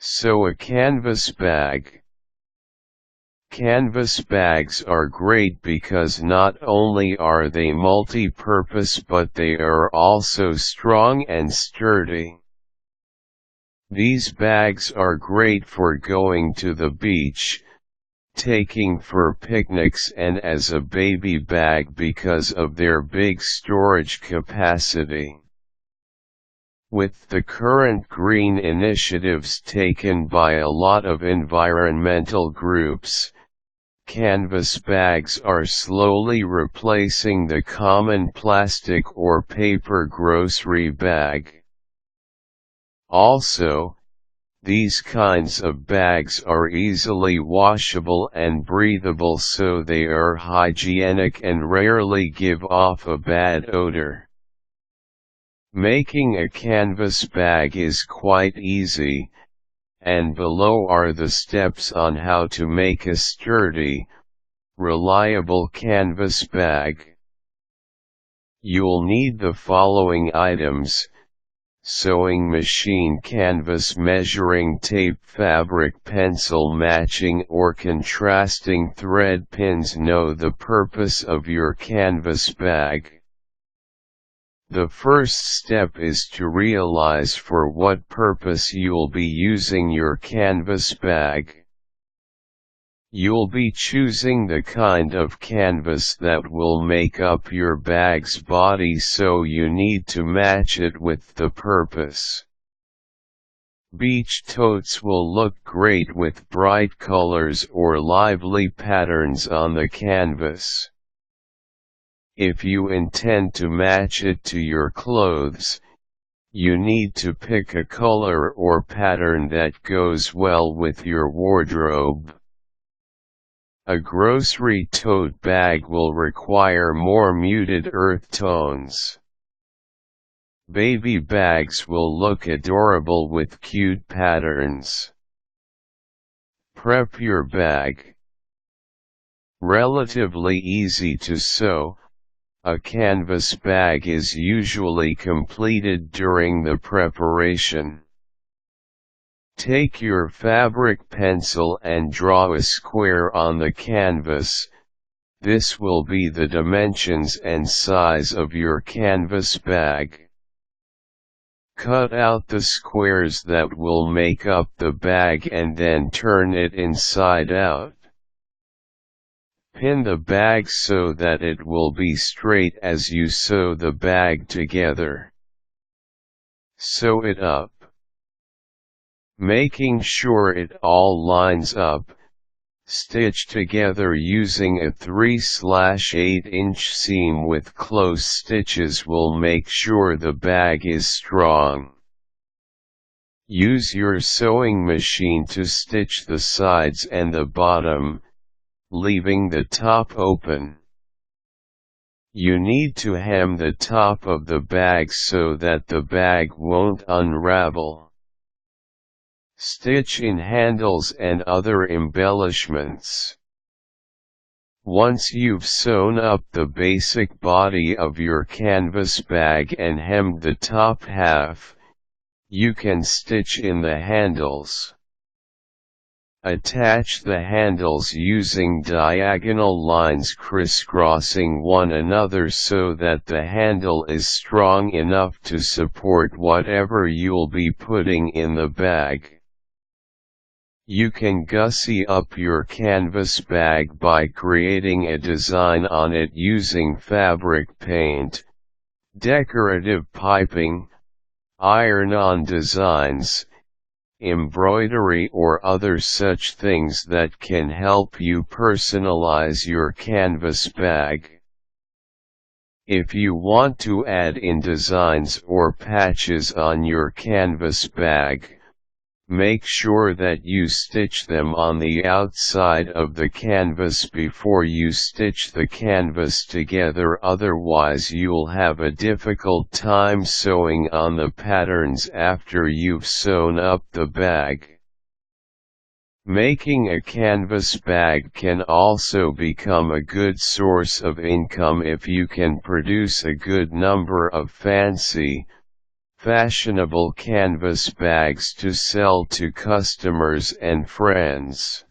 Sew a canvas bag. Canvas bags are great because not only are they multi-purpose but they are also strong and sturdy. These bags are great for going to the beach, taking for picnics, and as a baby bag because of their big storage capacity. With the current green initiatives taken by a lot of environmental groups, canvas bags are slowly replacing the common plastic or paper grocery bag. Also, these kinds of bags are easily washable and breathable, so they are hygienic and rarely give off a bad odor. Making a canvas bag is quite easy, and below are the steps on how to make a sturdy, reliable canvas bag. You'll need the following items: sewing machine, canvas measuring tape, fabric pencil, matching or contrasting thread, pins. Know the purpose of your canvas bag. The first step is to realize for what purpose you'll be using your canvas bag. You'll be choosing the kind of canvas that will make up your bag's body, so you need to match it with the purpose. Beach totes will look great with bright colors or lively patterns on the canvas. If you intend to match it to your clothes, you need to pick a color or pattern that goes well with your wardrobe. A grocery tote bag will require more muted earth tones. Baby bags will look adorable with cute patterns. Prep your bag. Relatively easy to sew. A canvas bag is usually completed during the preparation. Take your fabric pencil and draw a square on the canvas. This will be the dimensions and size of your canvas bag. Cut out the squares that will make up the bag and then turn it inside out. Pin the bag so that it will be straight as you sew the bag together. Sew it up. Making sure it all lines up, stitch together using a 3/8-inch seam with close stitches will make sure the bag is strong. Use your sewing machine to stitch the sides and the bottom, leaving the top open. You need to hem the top of the bag so that the bag won't unravel. Stitch in handles and other embellishments. Once you've sewn up the basic body of your canvas bag and hemmed the top half, you can stitch in the handles. Attach the handles using diagonal lines crisscrossing one another so that the handle is strong enough to support whatever you'll be putting in the bag. You can gussy up your canvas bag by creating a design on it using fabric paint, decorative piping, iron-on designs, embroidery or other such things that can help you personalize your canvas bag. If you want to add in designs or patches on your canvas bag, make sure that you stitch them on the outside of the canvas before you stitch the canvas together, otherwise you'll have a difficult time sewing on the patterns after you've sewn up the bag. Making a canvas bag can also become a good source of income if you can produce a good number of fancy, fashionable canvas bags to sell to customers and friends.